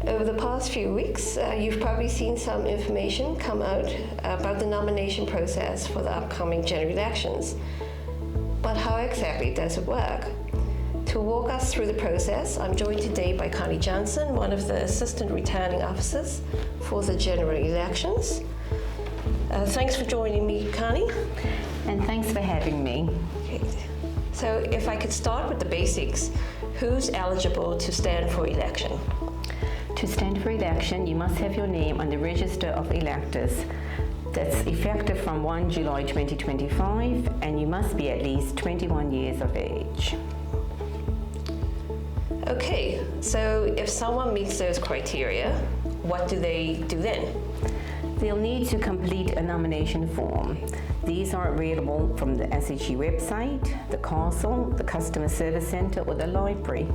Over the past few weeks, you've probably seen some information come out about the nomination process for the upcoming general elections. But how exactly does it work? To walk us through the process, I'm joined today by Connie Johnson, one of the assistant returning officers for the general elections. Thanks for joining me, Connie. And thanks for having me. Okay. So if I could start with the basics, who's eligible to stand for election? To stand for election, you must have your name on the register of electors. That's effective from 1 July 2025, and you must be at least 21 years of age. Okay, so if someone meets those criteria, what do they do then? They'll need to complete a nomination form. These are available from the SHE website, the castle, the customer service center, or the library.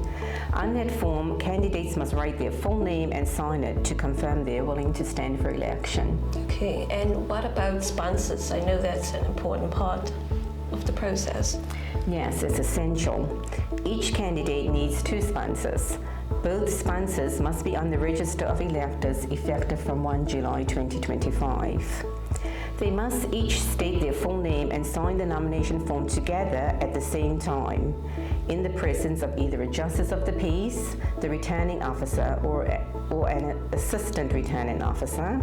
On that form, candidates must write their full name and sign it to confirm they're willing to stand for election. Okay, and what about sponsors? I know that's an important part of the process. Yes, it's essential. Each candidate needs 2 sponsors. Both sponsors must be on the register of electors effective from 1 July 2025. They must each state their full name and sign the nomination form together at the same time, in the presence of either a justice of the peace, the returning officer, or an assistant returning officer.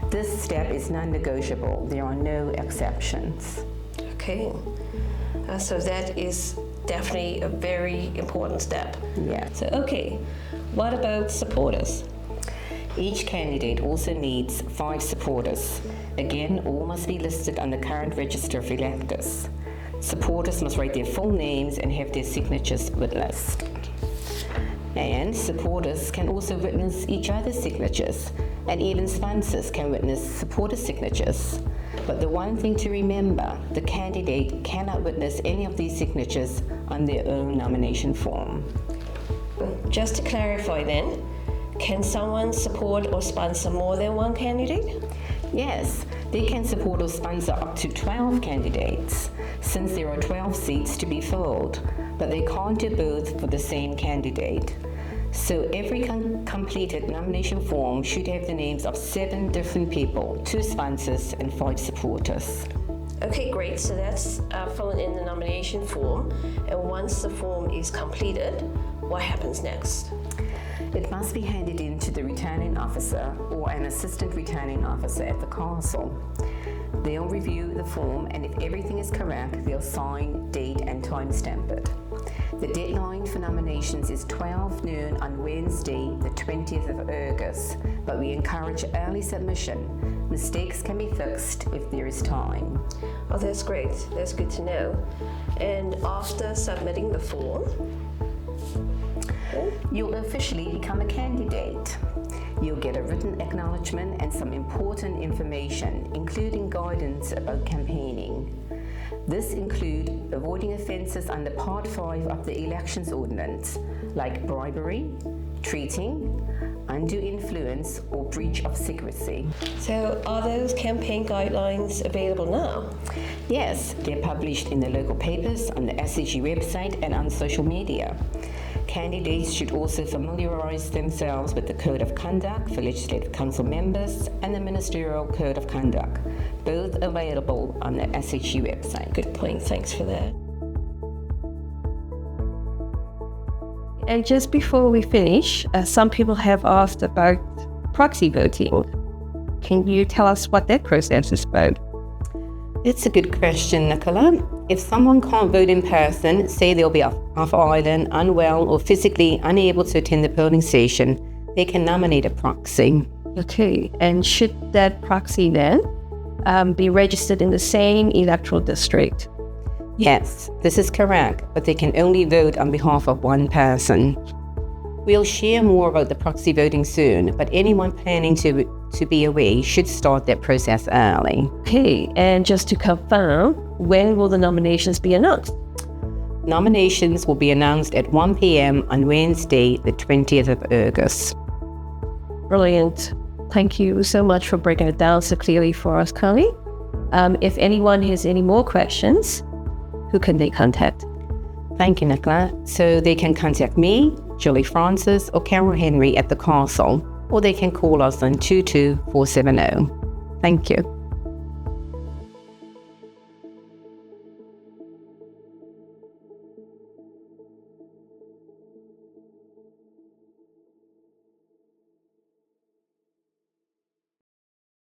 This step is non-negotiable. There are no exceptions. Okay, so that is definitely a very important step. Yeah. So, okay, what about supporters? Each candidate also needs 5 supporters. Again, all must be listed on the current register of electors. Supporters must write their full names and have their signatures witnessed. And supporters can also witness each other's signatures, and even sponsors can witness supporter signatures. But the one thing to remember, the candidate cannot witness any of these signatures on their own nomination form. Just to clarify then, can someone support or sponsor more than one candidate? Yes, they can support or sponsor up to 12 candidates, since there are 12 seats to be filled, but they can't do both for the same candidate. So every completed nomination form should have the names of 7 different people, 2 sponsors and 5 supporters. Okay, great. So that's filling in the nomination form. And once the form is completed, what happens next? It must be handed in to the returning officer or an assistant returning officer at the castle. They'll review the form, and if everything is correct, they'll sign, date, and timestamp it. The deadline for nominations is 12 noon on Wednesday, the 20th of August, but we encourage early submission. Mistakes can be fixed if there is time. Oh, that's great. That's good to know. And after submitting the form, you'll officially become a candidate. You'll get a written acknowledgement and some important information, including guidance about campaigning. This includes avoiding offences under Part 5 of the Elections Ordinance, like bribery, treating, undue influence, or breach of secrecy. so are those campaign guidelines available now? Yes, they're published in the local papers, on the SHE website, and on social media. Candidates should also familiarise themselves with the Code of Conduct for Legislative Council members and the Ministerial Code of Conduct, both available on the SHE website. Good point. Thanks for that. And just before we finish, some people have asked about proxy voting. Can you tell us what that process is about? It's a good question, Nicola. If someone can't vote in person, say they'll be off island, unwell, or physically unable to attend the polling station, they can nominate a proxy. Okay, and should that proxy then be registered in the same electoral district? Yes, this is correct, but they can only vote on behalf of one person. We'll share more about the proxy voting soon, but anyone planning to be away should start that process early. Okay, and just to confirm, when will the nominations be announced? Nominations will be announced at 1 p.m. on Wednesday, the 20th of August. Brilliant. Thank you so much for breaking it down so clearly for us, Connie. If anyone has any more questions, who can they contact? Thank you, Nicola. So they can contact me, Julie Francis, or Carol Henry at the Castle, or they can call us on 22470. Thank you.